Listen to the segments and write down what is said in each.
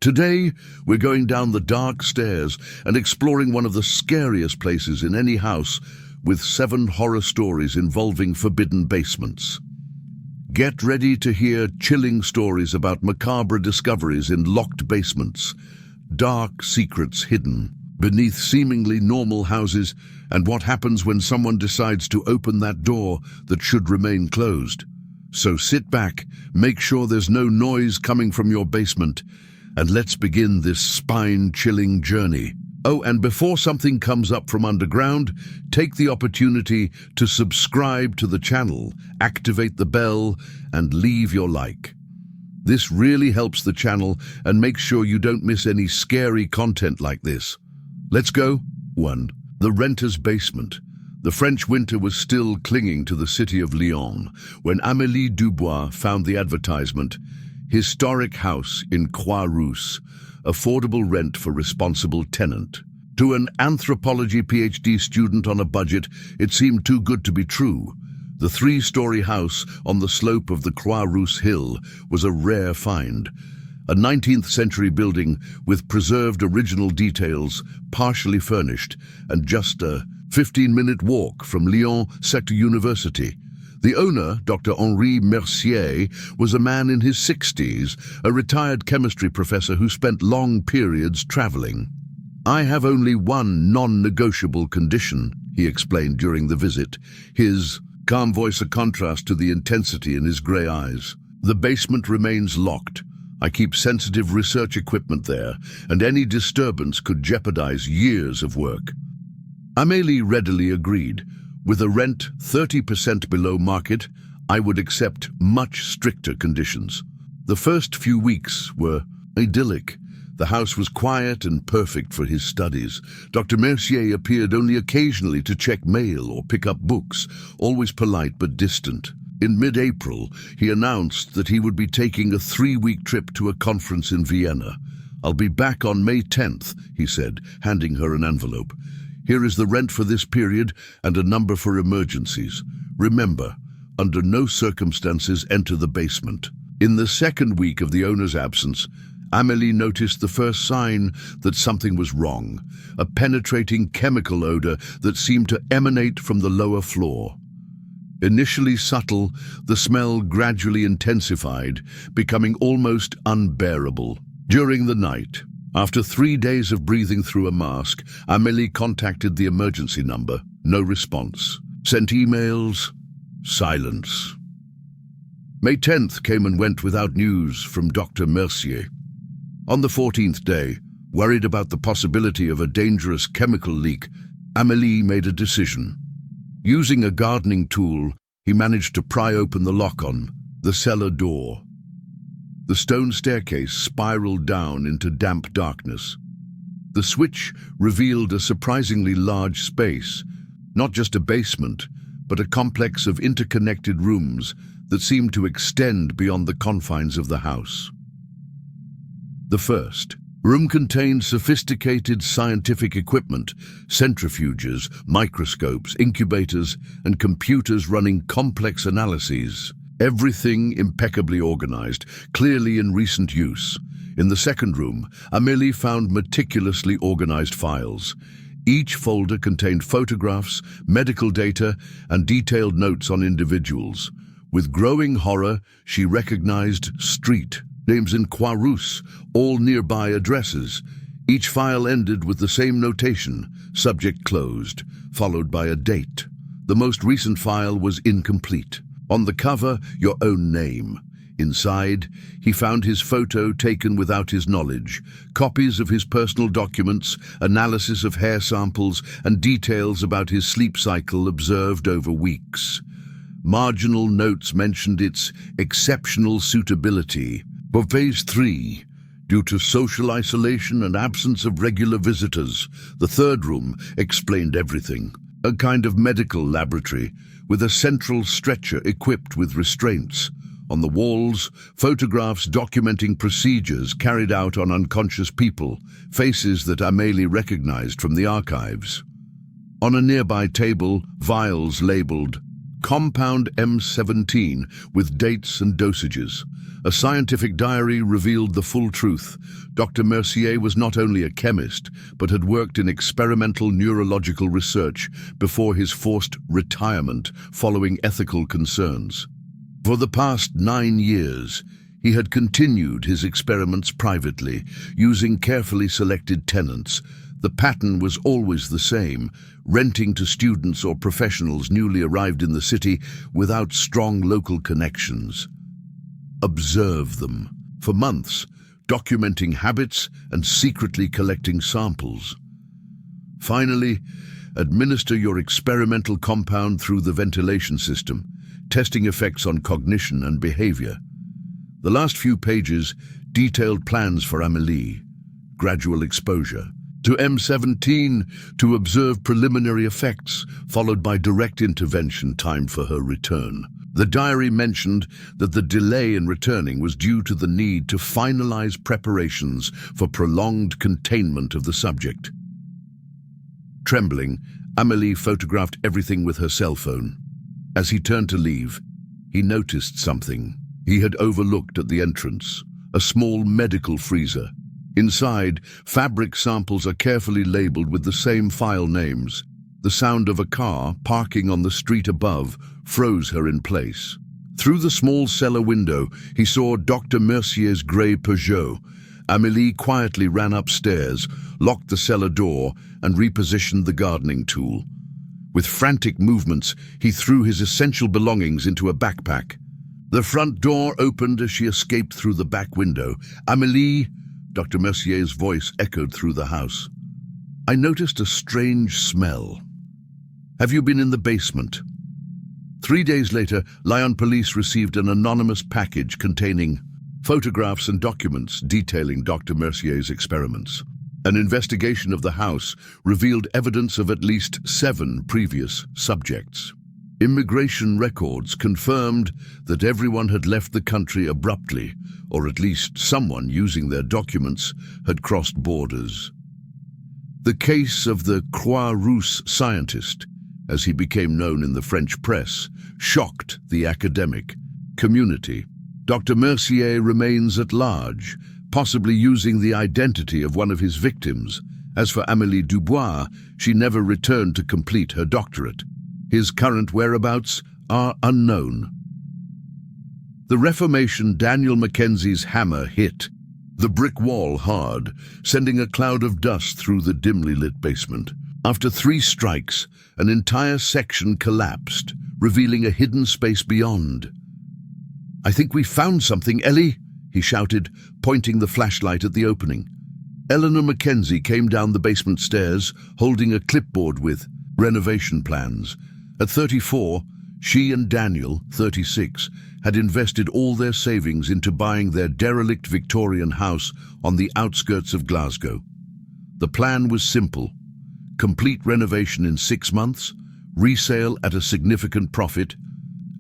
Today, we're going down the dark stairs and exploring one of the scariest places in any house, with 7 horror stories involving forbidden basements. Get ready to hear chilling stories about macabre discoveries in locked basements, dark secrets hidden beneath seemingly normal houses, and what happens when someone decides to open that door that should remain closed. So sit back, make sure there's no noise coming from your basement, and let's begin this spine-chilling journey. Oh, and before something comes up from underground, take the opportunity to subscribe to the channel, activate the bell, and leave your like. This really helps the channel and makes sure you don't miss any scary content like this. Let's go. 1. The renter's basement. The French winter was still clinging to the city of Lyon when Amélie Dubois found the advertisement, "Historic house in Croix-Rousse, affordable rent for responsible tenant." To an anthropology PhD student on a budget, it seemed too good to be true. The 3-story house on the slope of the Croix-Rousse hill was a rare find. A 19th century building with preserved original details, partially furnished, and just a 15-minute walk from Lyon Sector University. The owner, Dr. Henri Mercier, was a man in his 60s, a retired chemistry professor who spent long periods traveling. "I have only one non-negotiable condition," he explained during the visit, his calm voice a contrast to the intensity in his grey eyes. "The basement remains locked. I keep sensitive research equipment there, and any disturbance could jeopardize years of work." Amélie readily agreed. With a rent 30% below market, I would accept much stricter conditions. The first few weeks were idyllic. The house was quiet and perfect for his studies. Dr. Mercier appeared only occasionally to check mail or pick up books, always polite but distant. In mid-April, he announced that he would be taking a 3-week trip to a conference in Vienna. "I'll be back on May 10th, he said, handing her an envelope. "Here is the rent for this period and a number for emergencies. Remember, under no circumstances enter the basement." In the 2nd week of the owner's absence, Amélie noticed the first sign that something was wrong, a penetrating chemical odor that seemed to emanate from the lower floor. Initially subtle, the smell gradually intensified, becoming almost unbearable. During the night, after 3 days of breathing through a mask, Amélie contacted the emergency number. No response. Sent emails. Silence. May 10th came and went without news from Dr. Mercier. On the 14th day, worried about the possibility of a dangerous chemical leak, Amélie made a decision. Using a gardening tool, he managed to pry open the lock on the cellar door. The stone staircase spiraled down into damp darkness. The switch revealed a surprisingly large space, not just a basement, but a complex of interconnected rooms that seemed to extend beyond the confines of the house. The first room contained sophisticated scientific equipment, centrifuges, microscopes, incubators, and computers running complex analyses. Everything impeccably organized, clearly in recent use. In the 2nd room, Amélie found meticulously organized files. Each folder contained photographs, medical data, and detailed notes on individuals. With growing horror, she recognized street names in Croix-Rousse, all nearby addresses. Each file ended with the same notation, subject closed, followed by a date. The most recent file was incomplete. On the cover, your own name. Inside, he found his photo taken without his knowledge, copies of his personal documents, analysis of hair samples, and details about his sleep cycle observed over weeks. Marginal notes mentioned its exceptional suitability. For phase 3, due to social isolation and absence of regular visitors, the 3rd room explained everything. A kind of medical laboratory with a central stretcher equipped with restraints. On the walls, photographs documenting procedures carried out on unconscious people, faces that Amélie recognized from the archives. On a nearby table, vials labeled Compound M17 with dates and dosages. A scientific diary revealed the full truth. Dr. Mercier was not only a chemist, but had worked in experimental neurological research before his forced retirement following ethical concerns. For the past 9 years, he had continued his experiments privately, using carefully selected tenants. The pattern was always the same: renting to students or professionals newly arrived in the city without strong local connections. Observe them for months, documenting habits and secretly collecting samples. Finally, administer your experimental compound through the ventilation system, testing effects on cognition and behavior. The last few pages detailed plans for Amélie: gradual exposure to M17 to observe preliminary effects, followed by direct intervention time for her return. The diary mentioned that the delay in returning was due to the need to finalize preparations for prolonged containment of the subject. Trembling, Amélie photographed everything with her cell phone. As he turned to leave, he noticed something he had overlooked at the entrance: a small medical freezer. Inside, fabric samples are carefully labeled with the same file names. The sound of a car parking on the street above froze her in place. Through the small cellar window, he saw Dr. Mercier's grey Peugeot. Amélie quietly ran upstairs, locked the cellar door, and repositioned the gardening tool. With frantic movements, he threw his essential belongings into a backpack. The front door opened as she escaped through the back window. "Amélie," Dr. Mercier's voice echoed through the house. "I noticed a strange smell. Have you been in the basement?" 3 days later, Lyon police received an anonymous package containing photographs and documents detailing Dr. Mercier's experiments. An investigation of the house revealed evidence of at least 7 previous subjects. Immigration records confirmed that everyone had left the country abruptly, or at least someone using their documents had crossed borders. The case of the Croix-Rousse scientist, as he became known in the French press, shocked the academic community. Dr. Mercier remains at large, possibly using the identity of one of his victims. As for Amélie Dubois, she never returned to complete her doctorate. His current whereabouts are unknown. The Reformation Daniel Mackenzie's hammer hit the brick wall hard, sending a cloud of dust through the dimly lit basement. After 3 strikes, an entire section collapsed, revealing a hidden space beyond. "I think we found something, Ellie," he shouted, pointing the flashlight at the opening. Eleanor Mackenzie came down the basement stairs, holding a clipboard with renovation plans. At 34, she and Daniel, 36, had invested all their savings into buying their derelict Victorian house on the outskirts of Glasgow. The plan was simple: complete renovation in 6 months, resale at a significant profit,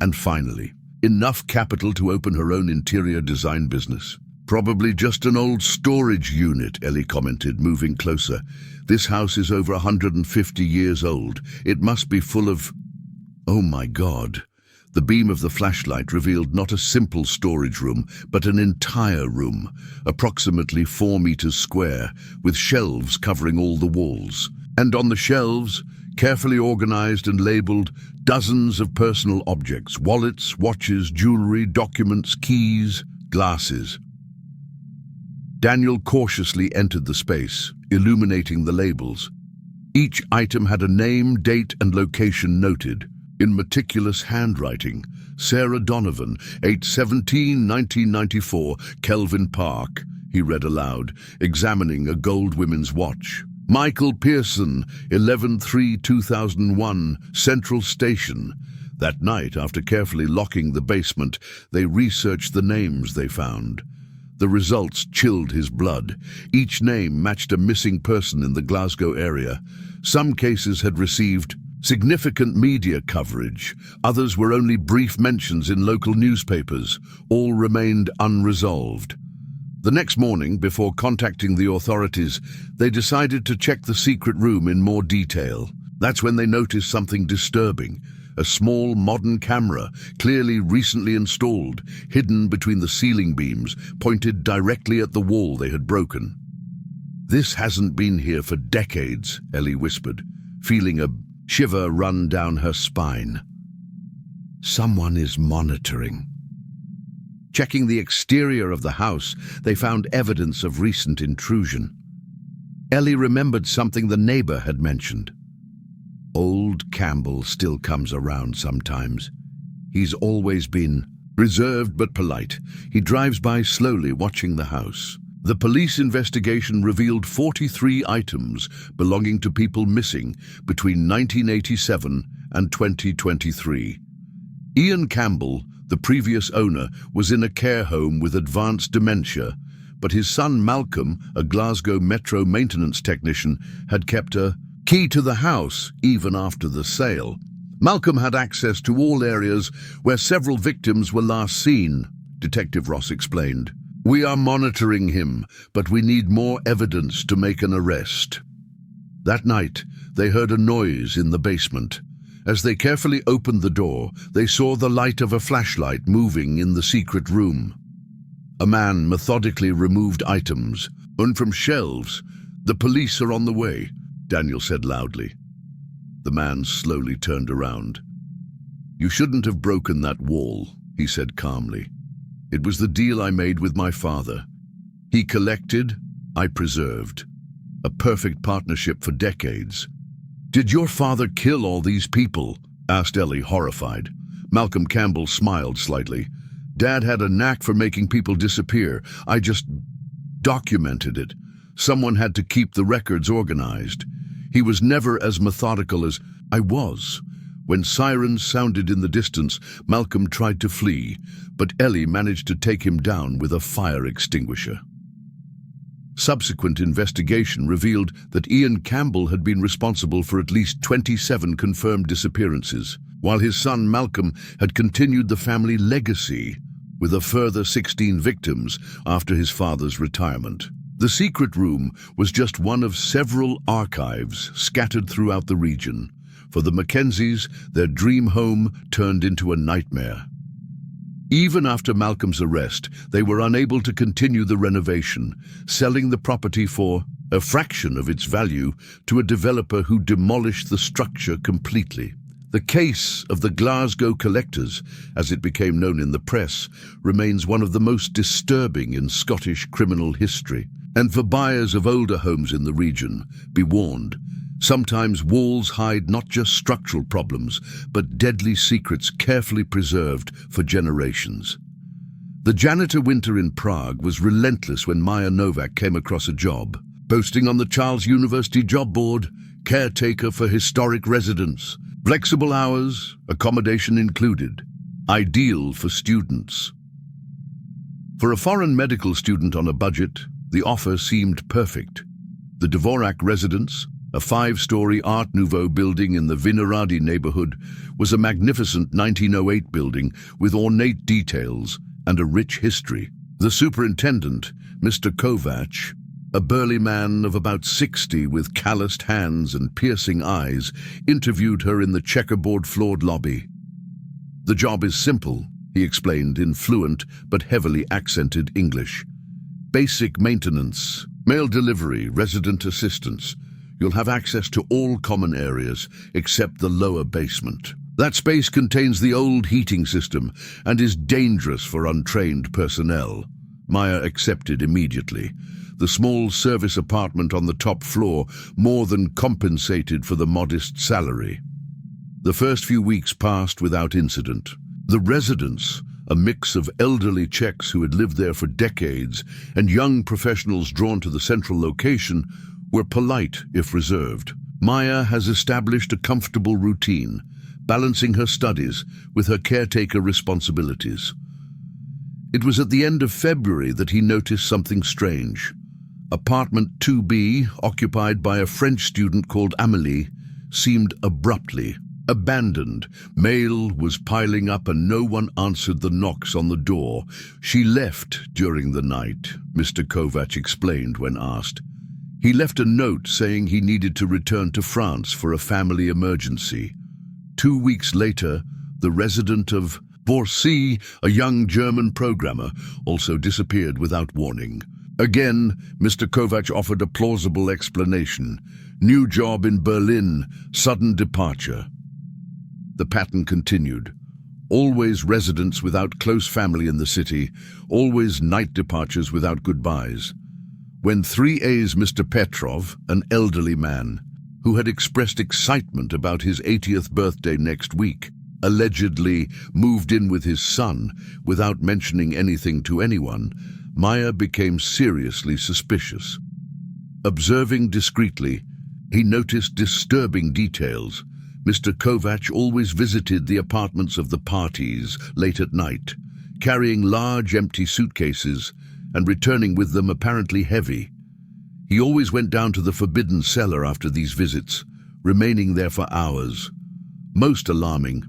and finally, enough capital to open her own interior design business. "Probably just an old storage unit," Ellie commented, moving closer. "This house is over 150 years old. It must be full of..." Oh my God! The beam of the flashlight revealed not a simple storage room, but an entire room, approximately 4 meters square, with shelves covering all the walls. And on the shelves, carefully organized and labeled, dozens of personal objects: wallets, watches, jewelry, documents, keys, glasses. Daniel cautiously entered the space, illuminating the labels. Each item had a name, date, and location noted. In meticulous handwriting: Sarah Donovan, 8/17/1994, Kelvin Park, he read aloud, examining a gold women's watch. Michael Pearson, 11/3/2001, Central Station. That night, after carefully locking the basement, they researched the names they found. The results chilled his blood. Each name matched a missing person in the Glasgow area. Some cases had received significant media coverage. Others were only brief mentions in local newspapers. All remained unresolved. The next morning, before contacting the authorities, they decided to check the secret room in more detail. That's when they noticed something disturbing. A small modern camera, clearly recently installed, hidden between the ceiling beams, pointed directly at the wall they had broken. "This hasn't been here for decades," Ellie whispered, feeling a shiver run down her spine. Someone is monitoring. Checking the exterior of the house, they found evidence of recent intrusion. Ellie remembered something the neighbor had mentioned. "Old Campbell still comes around sometimes. He's always been reserved but polite. He drives by slowly, watching the house." The police investigation revealed 43 items belonging to people missing between 1987 and 2023. Ian Campbell, the previous owner, was in a care home with advanced dementia, but his son Malcolm, a Glasgow Metro maintenance technician, had kept a key to the house even after the sale. Malcolm had access to all areas where several victims were last seen, Detective Ross explained. "We are monitoring him, but we need more evidence to make an arrest." That night, they heard a noise in the basement. As they carefully opened the door, they saw the light of a flashlight moving in the secret room. A man methodically removed items, and from shelves. "The police are on the way," Daniel said loudly. The man slowly turned around. "You shouldn't have broken that wall," he said calmly. "It was the deal I made with my father. He collected, I preserved. A perfect partnership for decades." "Did your father kill all these people?" asked Ellie, horrified. Malcolm Campbell smiled slightly. "Dad had a knack for making people disappear. I just documented it. Someone had to keep the records organized. He was never as methodical as I was." When sirens sounded in the distance, Malcolm tried to flee, but Ellie managed to take him down with a fire extinguisher. Subsequent investigation revealed that Ian Campbell had been responsible for at least 27 confirmed disappearances, while his son Malcolm had continued the family legacy with a further 16 victims after his father's retirement. The secret room was just one of several archives scattered throughout the region. For the Mackenzies, their dream home turned into a nightmare. Even after Malcolm's arrest, they were unable to continue the renovation, selling the property for a fraction of its value to a developer who demolished the structure completely. The case of the Glasgow collectors, as it became known in the press, remains one of the most disturbing in Scottish criminal history. And for buyers of older homes in the region, be warned. Sometimes walls hide not just structural problems, but deadly secrets carefully preserved for generations. The janitor winter in Prague was relentless when Maya Novak came across a job. Posting on the Charles University job board, caretaker for historic residents, flexible hours, accommodation included, ideal for students. For a foreign medical student on a budget, the offer seemed perfect. The Dvorak residence, a 5-story Art Nouveau building in the Vinohrady neighborhood, was a magnificent 1908 building with ornate details and a rich history. The superintendent, Mr. Kovac, a burly man of about 60 with calloused hands and piercing eyes, interviewed her in the checkerboard-floored lobby. "The job is simple," he explained in fluent but heavily accented English. "Basic maintenance, mail delivery, resident assistance. You'll have access to all common areas except the lower basement. That space contains the old heating system and is dangerous for untrained personnel." Maya accepted immediately. The small service apartment on the top floor more than compensated for the modest salary. The first few weeks passed without incident. The residents, a mix of elderly Czechs who had lived there for decades and young professionals drawn to the central location, were polite if reserved. Maya has established a comfortable routine, balancing her studies with her caretaker responsibilities. It was at the end of February that he noticed something strange. Apartment 2B, occupied by a French student called Amélie, seemed abruptly abandoned. Mail was piling up and no one answered the knocks on the door. "She left during the night," Mr. Kovac explained when asked. "He left a note saying he needed to return to France for a family emergency. 2 weeks later, the resident of Borsee, a young German programmer, also disappeared without warning. Again, Mr. Kovac offered a plausible explanation. New job in Berlin, sudden departure. The pattern continued. Always residents without close family in the city, always night departures without goodbyes. When 3A's Mr. Petrov, an elderly man, who had expressed excitement about his 80th birthday next week, allegedly moved in with his son without mentioning anything to anyone, Maya became seriously suspicious. Observing discreetly, he noticed disturbing details. Mr. Kovac always visited the apartments of the parties late at night, carrying large empty suitcases and returning with them apparently heavy. He always went down to the forbidden cellar after these visits, remaining there for hours. Most alarming,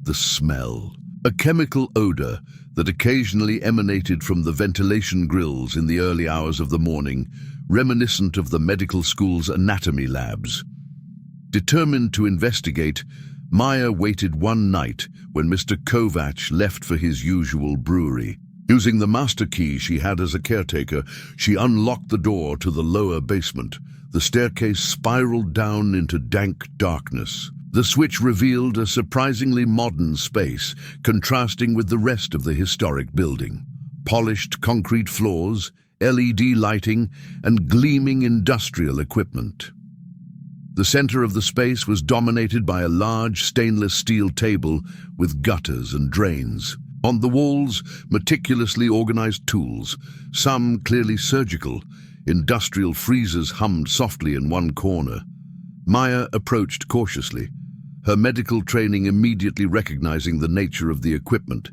the smell. A chemical odor that occasionally emanated from the ventilation grills in the early hours of the morning, reminiscent of the medical school's anatomy labs. Determined to investigate, Maya waited one night when Mr. Kovac left for his usual brewery. Using the master key she had as a caretaker, she unlocked the door to the lower basement. The staircase spiraled down into dank darkness. The switch revealed a surprisingly modern space, contrasting with the rest of the historic building. Polished concrete floors, LED lighting, and gleaming industrial equipment. The center of the space was dominated by a large stainless steel table with gutters and drains. On the walls, meticulously organized tools, some clearly surgical. Industrial freezers hummed softly in one corner. Maya approached cautiously, her medical training immediately recognizing the nature of the equipment.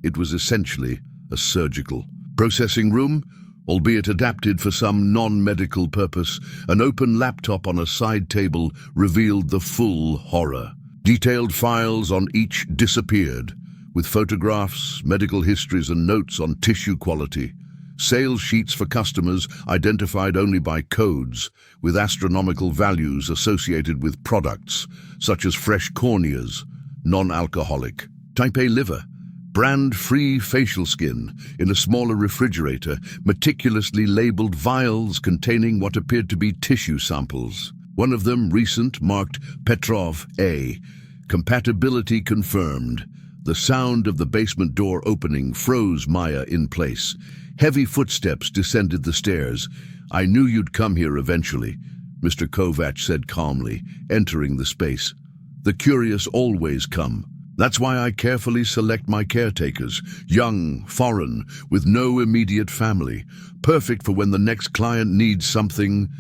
It was essentially a surgical processing room, albeit adapted for some non-medical purpose. An open laptop on a side table revealed the full horror. Detailed files on each disappeared, with photographs, medical histories, and notes on tissue quality. Sales sheets for customers identified only by codes, with astronomical values associated with products, such as fresh corneas, non-alcoholic, type A liver, brand-free facial skin in a smaller refrigerator, meticulously labeled vials containing what appeared to be tissue samples. One of them, recent, marked Petrov A. Compatibility confirmed. The sound of the basement door opening froze Maya in place. Heavy footsteps descended the stairs. "I knew you'd come here eventually," Mr. Kovac said calmly, entering the space. "The curious always come. That's why I carefully select my caretakers, young, foreign, with no immediate family, perfect for when the next client needs something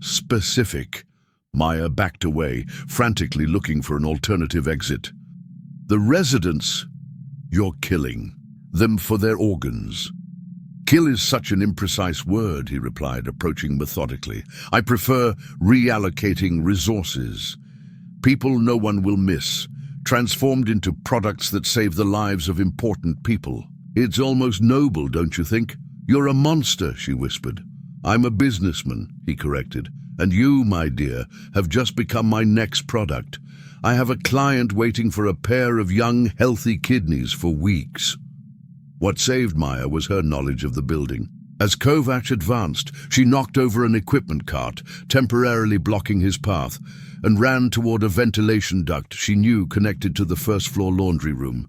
specific." Maya backed away, frantically looking for an alternative exit. "The residents, you're killing them for their organs." "Kill is such an imprecise word," he replied, approaching methodically. "I prefer reallocating resources. People no one will miss, transformed into products that save the lives of important people. It's almost noble, don't you think?" "You're a monster," she whispered. "I'm a businessman," he corrected. "And you, my dear, have just become my next product. I have a client waiting for a pair of young, healthy kidneys for weeks." What saved Maya was her knowledge of the building. As Kovac advanced, she knocked over an equipment cart, temporarily blocking his path, and ran toward a ventilation duct she knew connected to the first-floor laundry room.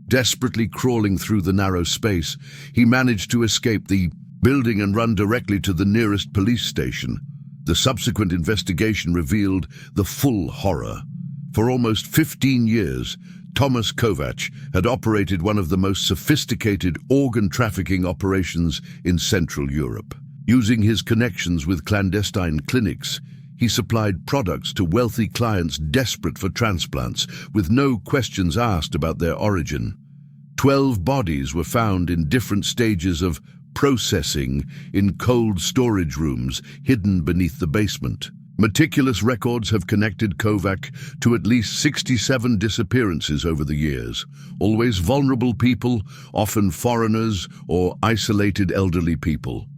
Desperately crawling through the narrow space, he managed to escape the building and run directly to the nearest police station. The subsequent investigation revealed the full horror. For almost 15 years, Thomas Kovac had operated one of the most sophisticated organ trafficking operations in Central Europe. Using his connections with clandestine clinics, he supplied products to wealthy clients desperate for transplants, with no questions asked about their origin. 12 bodies were found in different stages of processing in cold storage rooms hidden beneath the basement. Meticulous records have connected Kovac to at least 67 disappearances over the years, always vulnerable people, often foreigners or isolated elderly people.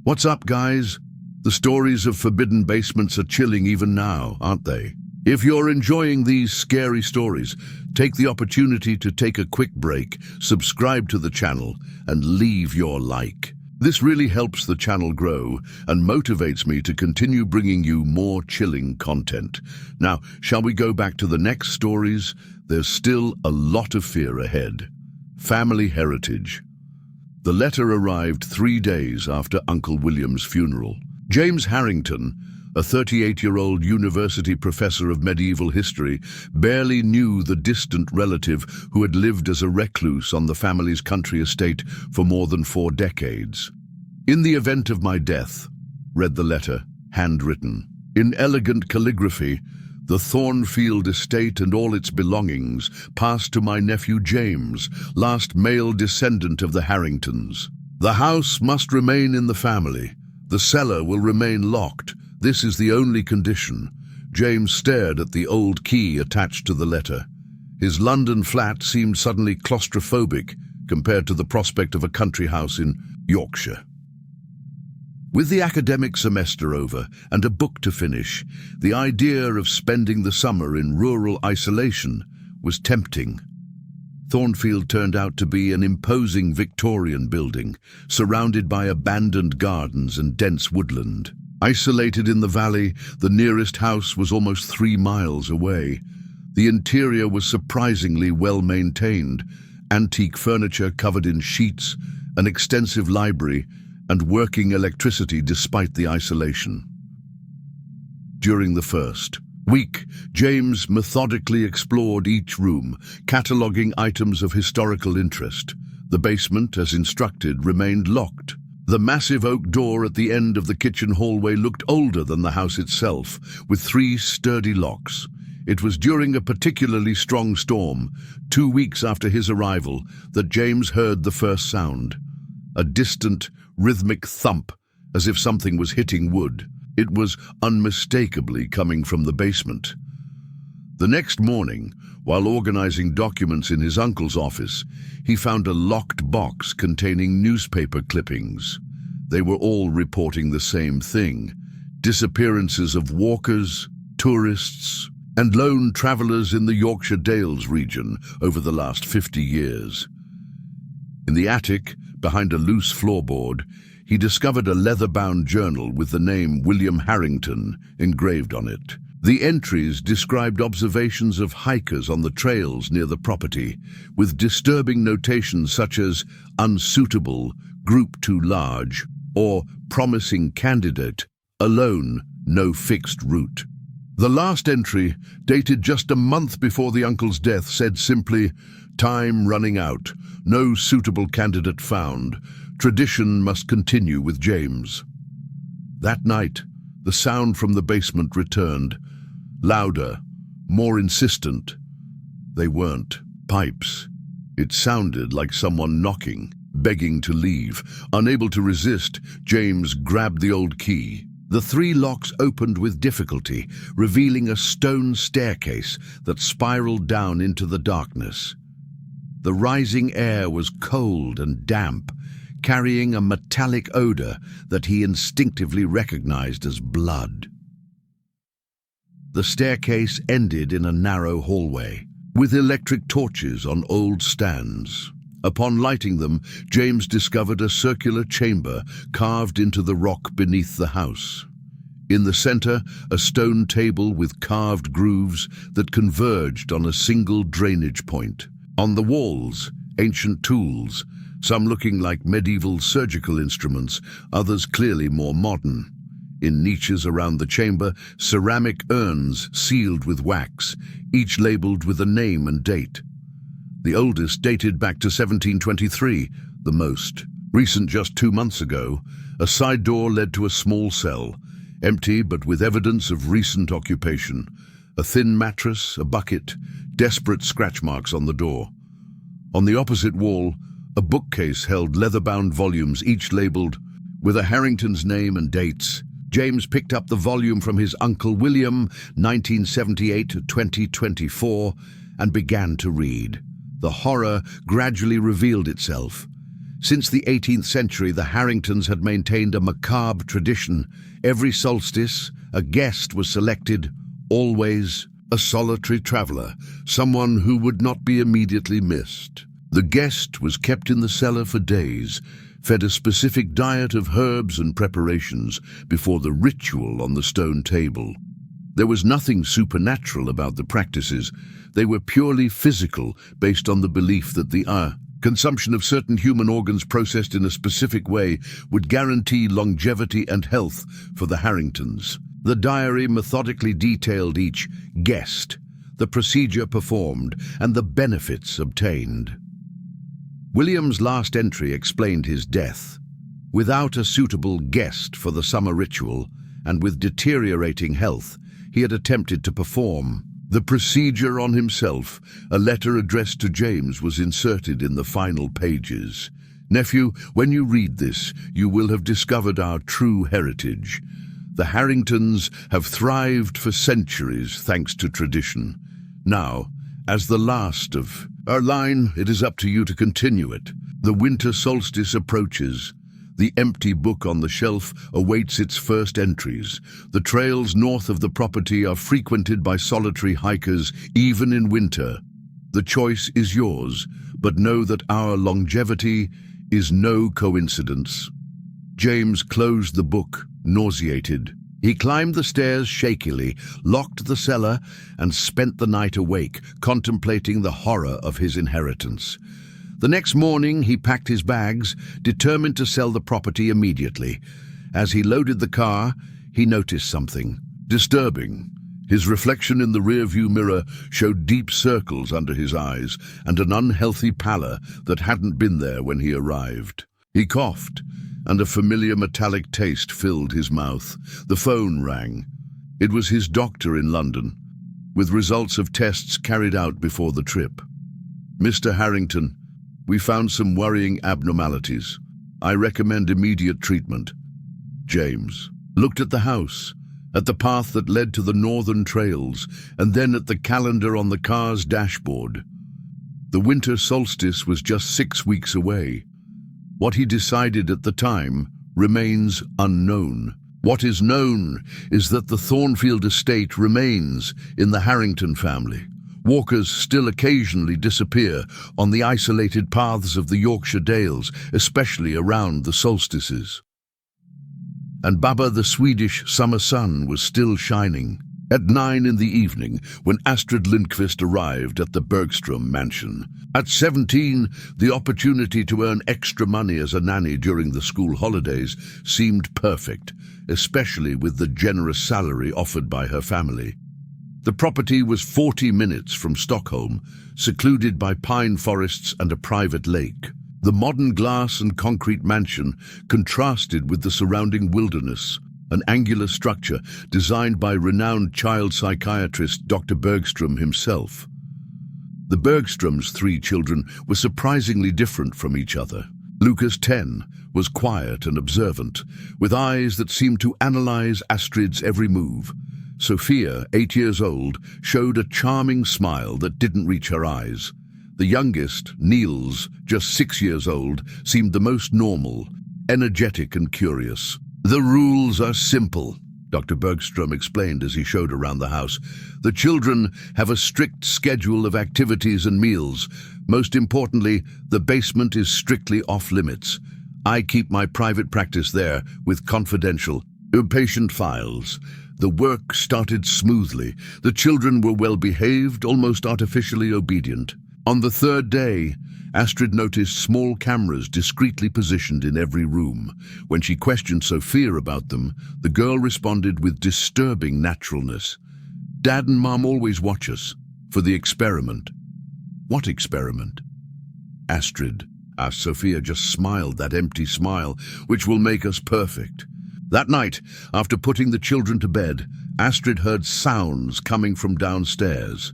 What's up, guys? The stories of forbidden basements are chilling even now, aren't they? If you're enjoying these scary stories, take the opportunity to take a quick break, subscribe to the channel, and leave your like. This really helps the channel grow and motivates me to continue bringing you more chilling content. Now, shall we go back to the next stories? There's still a lot of fear ahead. Family heritage. The letter arrived 3 days after Uncle William's funeral. James Harrington, a 38-year-old university professor of medieval history, barely knew the distant relative who had lived as a recluse on the family's country estate for more than 4 decades. "In the event of my death," read the letter, handwritten. In elegant calligraphy, "the Thornfield estate and all its belongings passed to my nephew James, last male descendant of the Harringtons. The house must remain in the family. The cellar will remain locked. This is the only condition." James stared at the old key attached to the letter. His London flat seemed suddenly claustrophobic compared to the prospect of a country house in Yorkshire. With the academic semester over and a book to finish, the idea of spending the summer in rural isolation was tempting. Thornfield turned out to be an imposing Victorian building, surrounded by abandoned gardens and dense woodland. Isolated in the valley, the nearest house was almost 3 miles away. The interior was surprisingly well maintained, antique furniture covered in sheets, an extensive library, and working electricity despite the isolation. During the first week, James methodically explored each room, cataloguing items of historical interest. The basement, as instructed, remained locked. The massive oak door at the end of the kitchen hallway looked older than the house itself, with 3 sturdy locks. It was during a particularly strong storm, 2 weeks after his arrival, that James heard the first sound. A distant, rhythmic thump, as if something was hitting wood. It was unmistakably coming from the basement. The next morning, while organizing documents in his uncle's office, he found a locked box containing newspaper clippings. They were all reporting the same thing: disappearances of walkers, tourists, and lone travelers in the Yorkshire Dales region over the last 50 years. In the attic, behind a loose floorboard, he discovered a leather-bound journal with the name William Harrington engraved on it. The entries described observations of hikers on the trails near the property, with disturbing notations such as unsuitable, group too large, or promising candidate, alone, no fixed route. The last entry, dated just a month before the uncle's death, said simply, "Time running out, no suitable candidate found. Tradition must continue with James." That night, the sound from the basement returned. Louder, more insistent. They weren't pipes. It sounded like someone knocking, begging to leave. Unable to resist, James grabbed the old key. The 3 locks opened with difficulty, revealing a stone staircase that spiraled down into the darkness. The rising air was cold and damp, carrying a metallic odor that he instinctively recognized as blood. The staircase ended in a narrow hallway, with electric torches on old stands. Upon lighting them, James discovered a circular chamber carved into the rock beneath the house. In the center, a stone table with carved grooves that converged on a single drainage point. On the walls, ancient tools, some looking like medieval surgical instruments, others clearly more modern. In niches around the chamber, ceramic urns sealed with wax, each labeled with a name and date. The oldest dated back to 1723, the most recent just 2 months ago. A side door led to a small cell, empty but with evidence of recent occupation. A thin mattress, a bucket, desperate scratch marks on the door. On the opposite wall, a bookcase held leather-bound volumes, each labeled with a Harrington's name and dates. James picked up the volume from his Uncle William, 1978 to 2024, and began to read. The horror gradually revealed itself. Since the 18th century, the Harringtons had maintained a macabre tradition. Every solstice, a guest was selected, always a solitary traveler, someone who would not be immediately missed. The guest was kept in the cellar for days, fed a specific diet of herbs and preparations before the ritual on the stone table. There was nothing supernatural about the practices. They were purely physical, based on the belief that the consumption of certain human organs processed in a specific way would guarantee longevity and health for the Harringtons. The diary methodically detailed each guest, the procedure performed, and the benefits obtained. William's last entry explained his death. Without a suitable guest for the summer ritual, and with deteriorating health, he had attempted to perform the procedure on himself. A letter addressed to James was inserted in the final pages. "Nephew, when you read this, you will have discovered our true heritage. The Harringtons have thrived for centuries thanks to tradition. Now, as the last of our line, it is up to you to continue it. The winter solstice approaches. The empty book on the shelf awaits its first entries. The trails north of the property are frequented by solitary hikers, even in winter. The choice is yours, but know that our longevity is no coincidence." James closed the book, nauseated. He climbed the stairs shakily, locked the cellar, and spent the night awake, contemplating the horror of his inheritance. The next morning he packed his bags, determined to sell the property immediately. As he loaded the car, he noticed something disturbing. His reflection in the rearview mirror showed deep circles under his eyes and an unhealthy pallor that hadn't been there when he arrived. He coughed, and a familiar metallic taste filled his mouth. The phone rang. It was his doctor in London, with results of tests carried out before the trip. "Mr. Harrington, we found some worrying abnormalities. I recommend immediate treatment." James looked at the house, at the path that led to the northern trails, and then at the calendar on the car's dashboard. The winter solstice was just 6 weeks away. What he decided at the time remains unknown. What is known is that the Thornfield estate remains in the Harrington family. Walkers still occasionally disappear on the isolated paths of the Yorkshire Dales, especially around the solstices. And Baba, the Swedish summer sun, was still shining. At 9 in the evening, when Astrid Lindqvist arrived at the Bergstrom mansion. At 17, the opportunity to earn extra money as a nanny during the school holidays seemed perfect, especially with the generous salary offered by her family. The property was 40 minutes from Stockholm, secluded by pine forests and a private lake. The modern glass and concrete mansion contrasted with the surrounding wilderness, an angular structure designed by renowned child psychiatrist Dr. Bergstrom himself. The Bergstroms' 3 children were surprisingly different from each other. Lucas, 10, was quiet and observant, with eyes that seemed to analyze Astrid's every move. Sophia, 8 years old, showed a charming smile that didn't reach her eyes. The youngest, Niels, just 6 years old, seemed the most normal, energetic and curious. "The rules are simple," Dr. Bergstrom explained as he showed around the house. "The children have a strict schedule of activities and meals. Most importantly, the basement is strictly off-limits. I keep my private practice there with confidential, patient files." The work started smoothly. The children were well-behaved, almost artificially obedient. On the 3rd day, Astrid noticed small cameras discreetly positioned in every room. When she questioned Sophia about them, the girl responded with disturbing naturalness. "Dad and Mom always watch us for the experiment." "What experiment?" Astrid asked. Sophia just smiled, that empty smile, "Which will make us perfect." That night, after putting the children to bed, Astrid heard sounds coming from downstairs.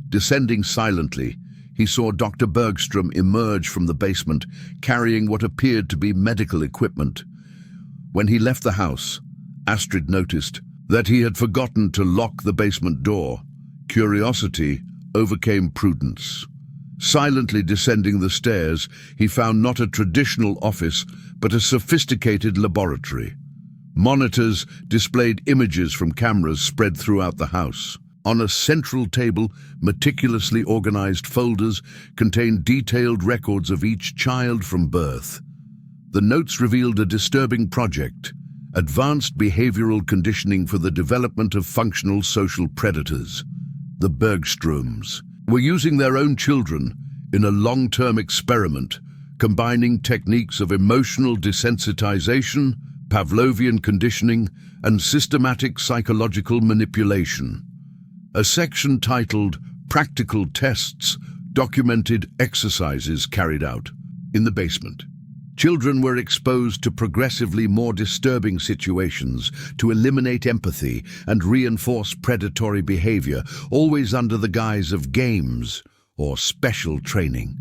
Descending silently, he saw Dr. Bergstrom emerge from the basement, carrying what appeared to be medical equipment. When he left the house, Astrid noticed that he had forgotten to lock the basement door. Curiosity overcame prudence. Silently descending the stairs, he found not a traditional office, but a sophisticated laboratory. Monitors displayed images from cameras spread throughout the house. On a central table, meticulously organized folders contained detailed records of each child from birth. The notes revealed a disturbing project: advanced behavioral conditioning for the development of functional social predators. The Bergstroms were using their own children in a long-term experiment, combining techniques of emotional desensitization, Pavlovian conditioning, and systematic psychological manipulation. A section titled "Practical Tests" documented exercises carried out. In the basement, children were exposed to progressively more disturbing situations to eliminate empathy and reinforce predatory behavior, always under the guise of games or special training.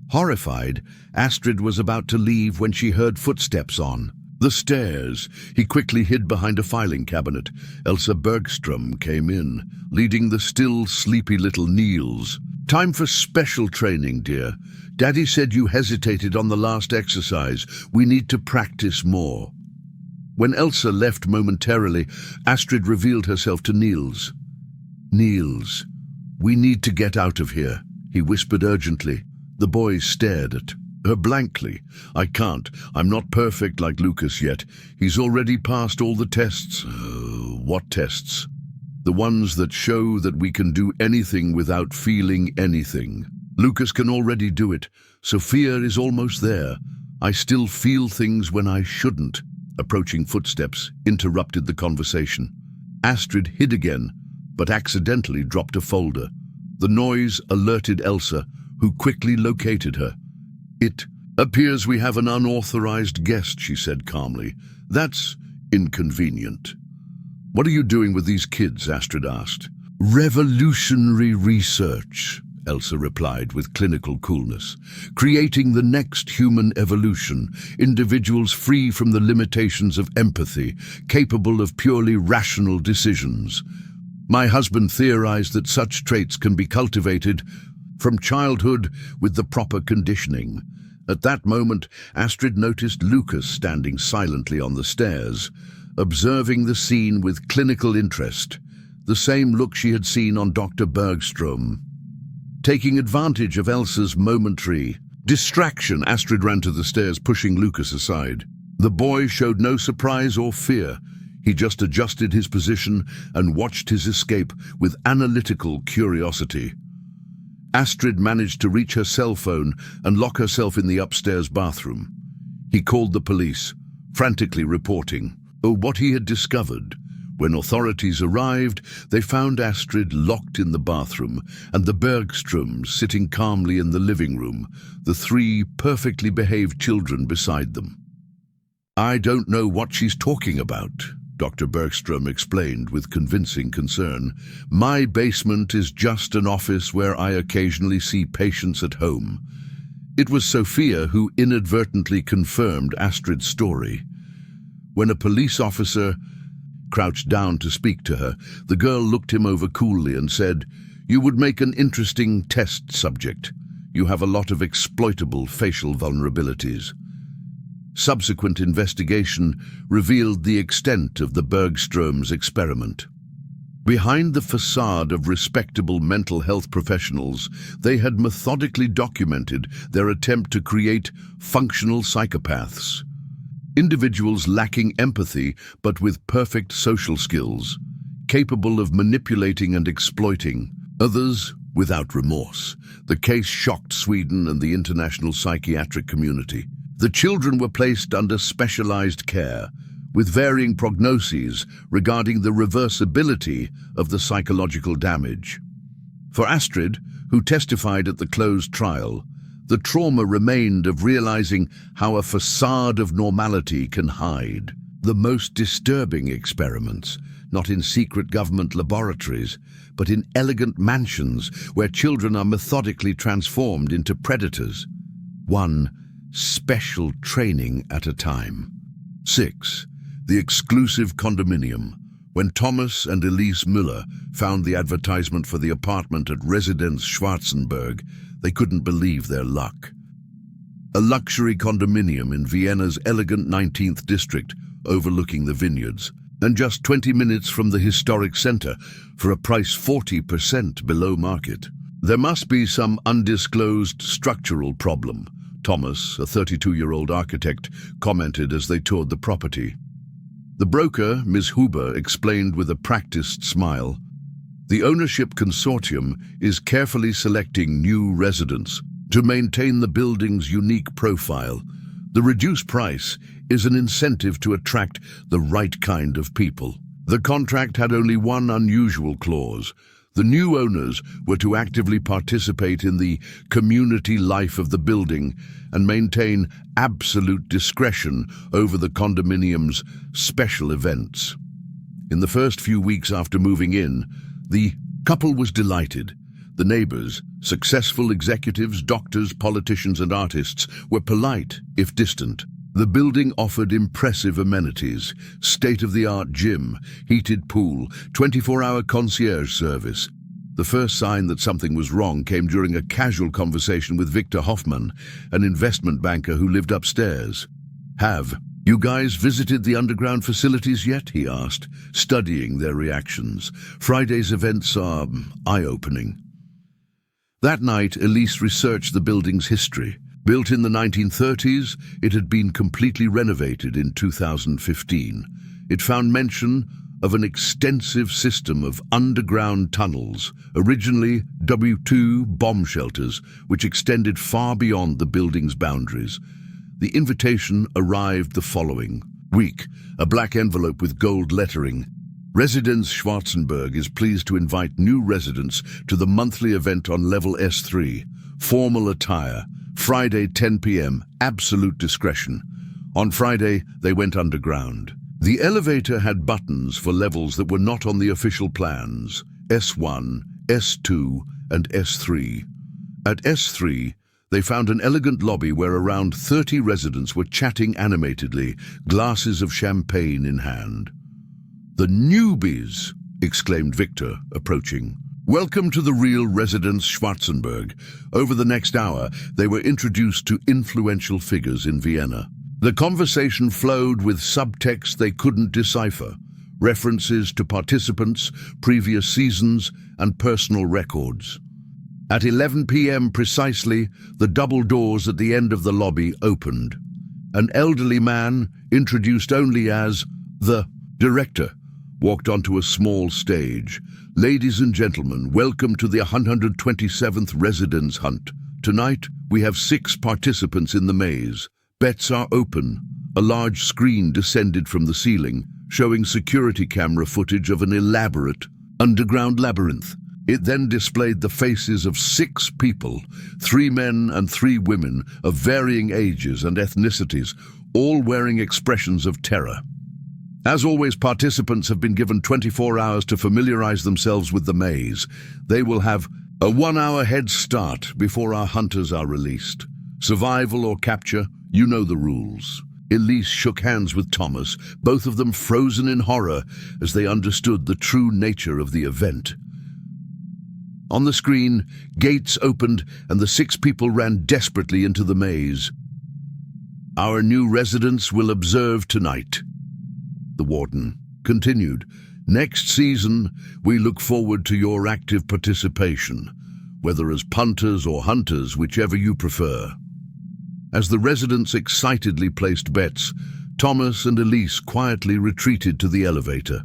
Horrified, Astrid was about to leave when she heard footsteps on the stairs. He quickly hid behind a filing cabinet. Elsa Bergstrom came in, leading the still sleepy little Niels. "Time for special training, dear. Daddy said you hesitated on the last exercise. We need to practice more." When Elsa left momentarily, Astrid revealed herself to Niels. "Niels, we need to get out of here," he whispered urgently. The boy stared at her blankly. "I can't. I'm not perfect like Lucas yet. He's already passed all the tests." What tests?" "The ones that show that we can do anything without feeling anything. Lucas can already do it. Sophia is almost there. I still feel things when I shouldn't." Approaching footsteps interrupted the conversation. Astrid hid again, but accidentally dropped a folder. The noise alerted Elsa, who quickly located her. "It appears we have an unauthorized guest," she said calmly. "That's inconvenient." "What are you doing with these kids?" Astrid asked. "Revolutionary research," Elsa replied with clinical coolness. "Creating the next human evolution, individuals free from the limitations of empathy, capable of purely rational decisions. My husband theorized that such traits can be cultivated from childhood with the proper conditioning." At that moment, Astrid noticed Lucas standing silently on the stairs, observing the scene with clinical interest, the same look she had seen on Dr. Bergstrom. Taking advantage of Elsa's momentary distraction, Astrid ran to the stairs, pushing Lucas aside. The boy showed no surprise or fear. He just adjusted his position and watched his escape with analytical curiosity. Astrid managed to reach her cell phone and lock herself in the upstairs bathroom. He called the police, frantically reporting what he had discovered. When authorities arrived, they found Astrid locked in the bathroom and the Bergstroms sitting calmly in the living room, the three perfectly behaved children beside them. "I don't know what she's talking about," Dr. Bergstrom explained with convincing concern. "My basement is just an office where I occasionally see patients at home." It was Sophia who inadvertently confirmed Astrid's story. When a police officer crouched down to speak to her, the girl looked him over coolly and said, "You would make an interesting test subject. You have a lot of exploitable facial vulnerabilities." Subsequent investigation revealed the extent of the Bergstroms' experiment. Behind the facade of respectable mental health professionals, they had methodically documented their attempt to create functional psychopaths. Individuals lacking empathy but with perfect social skills, capable of manipulating and exploiting others without remorse. The case shocked Sweden and the international psychiatric community. The children were placed under specialized care, with varying prognoses regarding the reversibility of the psychological damage. For Astrid, who testified at the closed trial, the trauma remained of realizing how a facade of normality can hide. The most disturbing experiments, not in secret government laboratories, but in elegant mansions where children are methodically transformed into predators. One special training at a time. 6. The exclusive condominium. When Thomas and Elise Müller found the advertisement for the apartment at Residence Schwarzenberg, they couldn't believe their luck. A luxury condominium in Vienna's elegant 19th district overlooking the vineyards, and just 20 minutes from the historic center for a price 40% below market. There must be some undisclosed structural problem, Thomas, a 32-year-old architect, commented as they toured the property. The broker, Ms. Huber, explained with a practiced smile, "The ownership consortium is carefully selecting new residents to maintain the building's unique profile. The reduced price is an incentive to attract the right kind of people." The contract had only one unusual clause. The new owners were to actively participate in the community life of the building and maintain absolute discretion over the condominium's special events. In the first few weeks after moving in, the couple was delighted. The neighbors, successful executives, doctors, politicians, and artists, were polite, if distant. The building offered impressive amenities: state-of-the-art gym, heated pool, 24-hour concierge service. The first sign that something was wrong came during a casual conversation with Victor Hoffman, an investment banker who lived upstairs. "Have you guys visited the underground facilities yet?" he asked, studying their reactions. "Friday's events are eye-opening." That night, Elise researched the building's history. Built in the 1930s, it had been completely renovated in 2015. It found mention of an extensive system of underground tunnels, originally W2 bomb shelters, which extended far beyond the building's boundaries. The invitation arrived the following week, a black envelope with gold lettering. "Residence Schwarzenberg is pleased to invite new residents to the monthly event on level S3. Formal attire. Friday 10 p.m. Absolute discretion." On Friday, they went underground. The elevator had buttons for levels that were not on the official plans: S1, S2, and S3. At S3, they found an elegant lobby where around 30 residents were chatting animatedly, glasses of champagne in hand. "The newbies!" exclaimed Victor, approaching. "Welcome to the real Residence Schwarzenberg." Over the next hour, they were introduced to influential figures in Vienna. The conversation flowed with subtext they couldn't decipher, references to participants, previous seasons, and personal records. At 11 p.m. precisely, the double doors at the end of the lobby opened. An elderly man, introduced only as the director, walked onto a small stage. "Ladies and gentlemen, welcome to the 127th Residence Hunt. Tonight, we have 6 participants in the maze. Bets are open." A large screen descended from the ceiling, showing security camera footage of an elaborate underground labyrinth. It then displayed the faces of 6 people, 3 men and 3 women of varying ages and ethnicities, all wearing expressions of terror. As always, participants have been given 24 hours to familiarize themselves with the maze. They will have a 1-hour head start before our hunters are released. Survival or capture, you know the rules. Elise shook hands with Thomas, both of them frozen in horror as they understood the true nature of the event. On the screen, gates opened and the 6 people ran desperately into the maze. "Our new residents will observe tonight," the warden continued. "Next season, we look forward to your active participation, whether as punters or hunters, whichever you prefer." As the residents excitedly placed bets, Thomas and Elise quietly retreated to the elevator.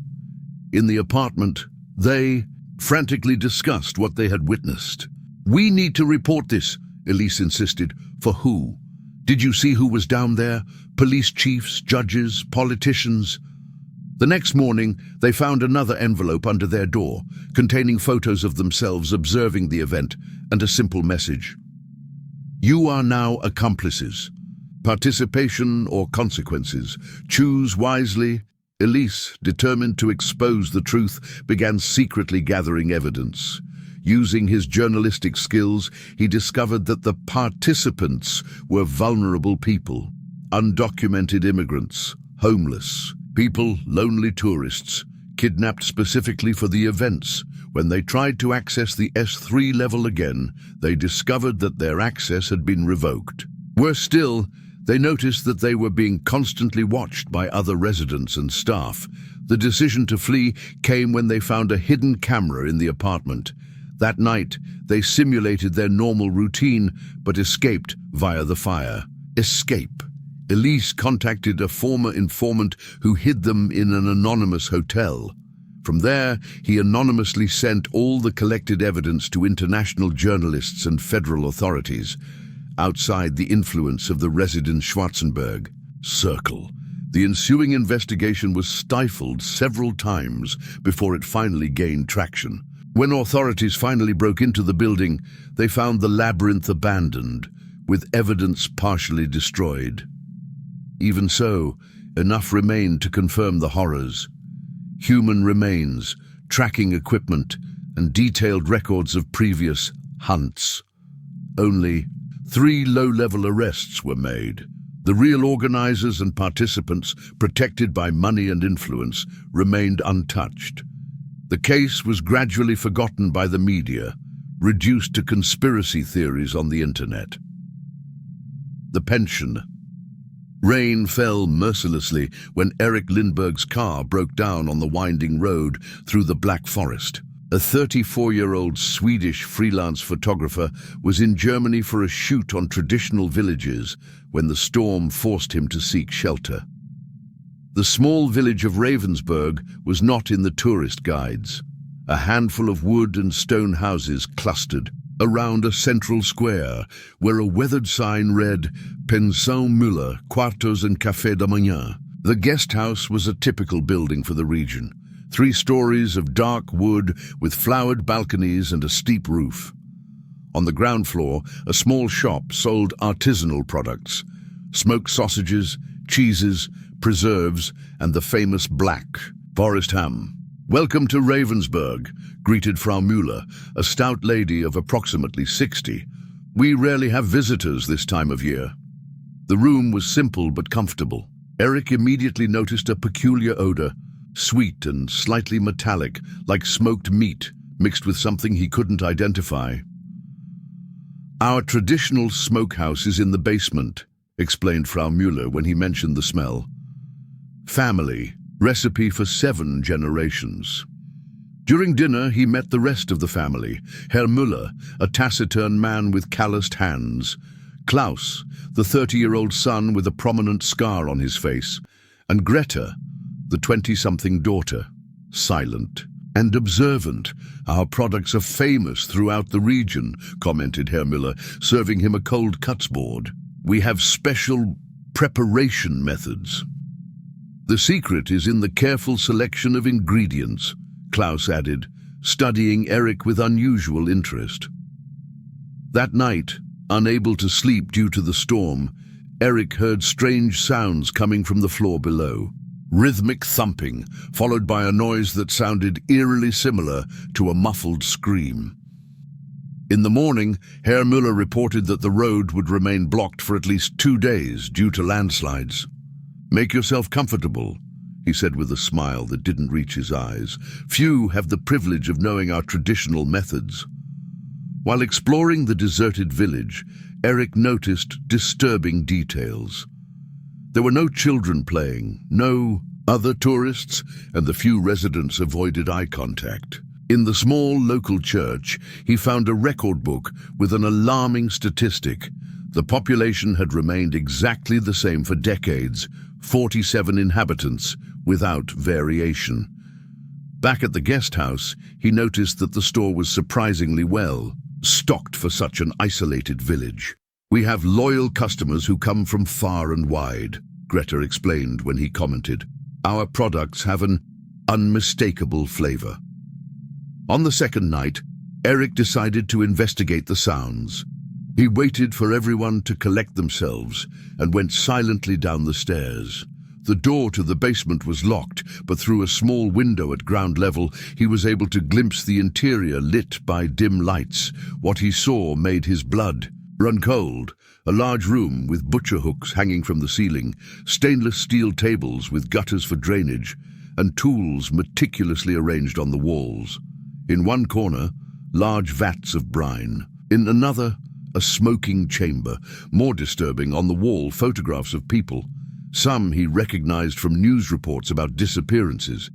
In the apartment, they frantically discussed what they had witnessed. "We need to report this," Elise insisted. "For who? Did you see who was down there? Police chiefs, judges, politicians?" The next morning, they found another envelope under their door, containing photos of themselves observing the event and a simple message: "You are now accomplices. Participation or consequences. Choose wisely." Elise, determined to expose the truth, began secretly gathering evidence. Using his journalistic skills, he discovered that the participants were vulnerable people: undocumented immigrants, homeless people, lonely tourists, kidnapped specifically for the events. When they tried to access the S3 level again, they discovered that their access had been revoked. Worse still, They noticed that they were being constantly watched by other residents and staff. The decision to flee came when they found a hidden camera in the apartment. That night, they simulated their normal routine but escaped via the fire. Escape. Elise contacted a former informant who hid them in an anonymous hotel. From there, he anonymously sent all the collected evidence to international journalists and federal authorities. Outside the influence of the resident Schwarzenberg circle, the ensuing investigation was stifled several times before it finally gained traction. When authorities finally broke into the building, they found the labyrinth abandoned, with evidence partially destroyed. Even so, enough remained to confirm the horrors. Human remains, tracking equipment, and detailed records of previous hunts. Only 3 low-level arrests were made. The real organizers and participants, protected by money and influence, remained untouched. The case was gradually forgotten by the media, reduced to conspiracy theories on the internet. The pension. Rain fell mercilessly when Eric Lindberg's car broke down on the winding road through the Black Forest. A 34-year-old Swedish freelance photographer was in Germany for a shoot on traditional villages when the storm forced him to seek shelter. The small village of Ravensburg was not in the tourist guides. A handful of wood and stone houses clustered around a central square where a weathered sign read Pension Müller, Quartos and Café de Mañana. The guest house was a typical building for the region. 3 stories of dark wood with flowered balconies and a steep roof. On the ground floor, a small shop sold artisanal products, smoked sausages, cheeses, preserves, and the famous black forest ham. "Welcome to Ravensburg," greeted Frau Müller, a stout lady of approximately 60. "We rarely have visitors this time of year." The room was simple but comfortable. Eric immediately noticed a peculiar odor, sweet and slightly metallic, like smoked meat mixed with something he couldn't identify. "Our traditional smokehouse is in the basement," explained Frau Müller when he mentioned the smell. "Family, recipe for 7 generations." During dinner, he met the rest of the family. Herr Müller, a taciturn man with calloused hands. Klaus, the 30-year-old son with a prominent scar on his face. And Greta, the 20-something daughter, silent and observant. "Our products are famous throughout the region," commented Herr Müller, serving him a cold cutsboard. "We have special preparation methods." "The secret is in the careful selection of ingredients," Klaus added, studying Eric with unusual interest. That night, unable to sleep due to the storm, Eric heard strange sounds coming from the floor below. Rhythmic thumping, followed by a noise that sounded eerily similar to a muffled scream. In the morning, Herr Müller reported that the road would remain blocked for at least 2 days due to landslides. "Make yourself comfortable," he said with a smile that didn't reach his eyes. "Few have the privilege of knowing our traditional methods." While exploring the deserted village, Eric noticed disturbing details. There were no children playing, no other tourists, and the few residents avoided eye contact. In the small local church, he found a record book with an alarming statistic. The population had remained exactly the same for decades, 47 inhabitants, without variation. Back at the guest house, he noticed that the store was surprisingly well stocked for such an isolated village. "We have loyal customers who come from far and wide," Greta explained when he commented. "Our products have an unmistakable flavor." On the second night, Eric decided to investigate the sounds. He waited for everyone to collect themselves and went silently down the stairs. The door to the basement was locked, but through a small window at ground level, he was able to glimpse the interior lit by dim lights. What he saw made his blood run cold. A large room with butcher hooks hanging from the ceiling, stainless steel tables with gutters for drainage, and tools meticulously arranged on the walls. In one corner, large vats of brine. In another, A smoking chamber, more disturbing, on the wall photographs of people. Some he recognized from news reports about disappearances.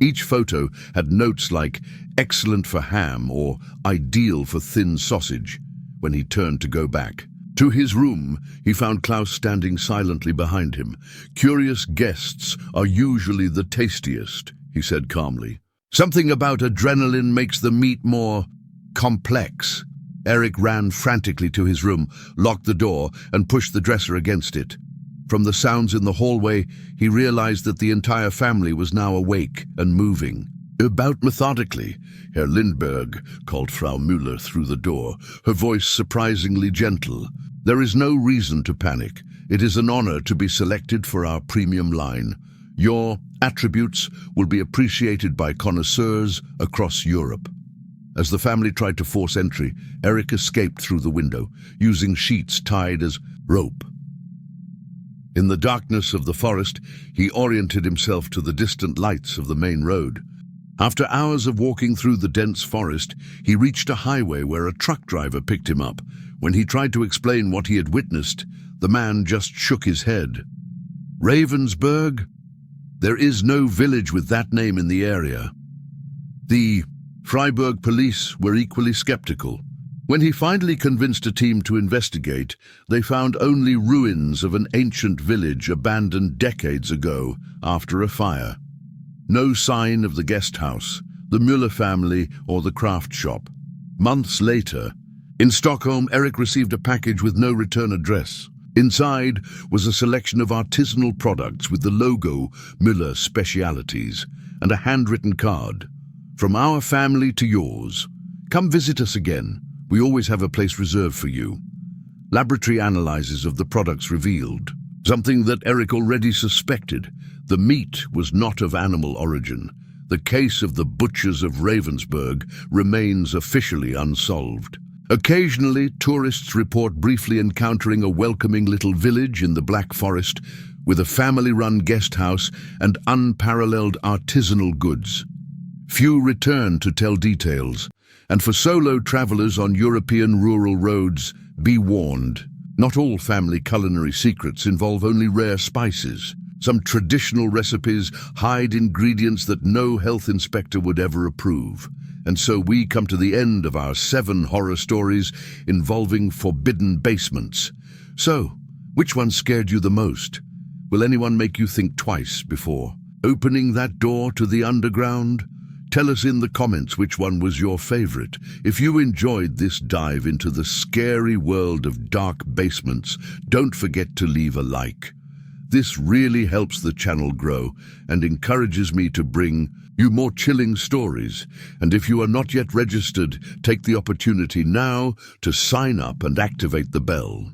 Each photo had notes like "excellent for ham" or "ideal for thin sausage" when he turned to go back. To his room, he found Klaus standing silently behind him. "Curious guests are usually the tastiest," he said calmly. "Something about adrenaline makes the meat more complex." Eric ran frantically to his room, locked the door, and pushed the dresser against it. From the sounds in the hallway, he realized that the entire family was now awake and moving. "About methodically," Herr Lindbergh called Frau Müller through the door, her voice surprisingly gentle. "There is no reason to panic. It is an honor to be selected for our premium line. Your attributes will be appreciated by connoisseurs across Europe." As the family tried to force entry, Eric escaped through the window, using sheets tied as rope. In the darkness of the forest, he oriented himself to the distant lights of the main road. After hours of walking through the dense forest, he reached a highway where a truck driver picked him up. When he tried to explain what he had witnessed, the man just shook his head. "Ravensburg? There is no village with that name in the area." The Freiburg police were equally skeptical. When he finally convinced a team to investigate, they found only ruins of an ancient village abandoned decades ago after a fire. No sign of the guest house, the Müller family, or the craft shop. Months later, in Stockholm, Eric received a package with no return address. Inside was a selection of artisanal products with the logo Müller Specialities and a handwritten card. "From our family to yours. Come visit us again. We always have a place reserved for you." Laboratory analyses of the products revealed something that Eric already suspected. The meat was not of animal origin. The case of the butchers of Ravensburg remains officially unsolved. Occasionally, tourists report briefly encountering a welcoming little village in the Black Forest with a family-run guest house and unparalleled artisanal goods. Few return to tell details. And for solo travelers on European rural roads, be warned. Not all family culinary secrets involve only rare spices. Some traditional recipes hide ingredients that no health inspector would ever approve. And so we come to the end of our 7 horror stories involving forbidden basements. So, which one scared you the most? Will anyone make you think twice before opening that door to the underground? Tell us in the comments which one was your favorite. If you enjoyed this dive into the scary world of dark basements, don't forget to leave a like. This really helps the channel grow and encourages me to bring you more chilling stories. And if you are not yet registered, take the opportunity now to sign up and activate the bell.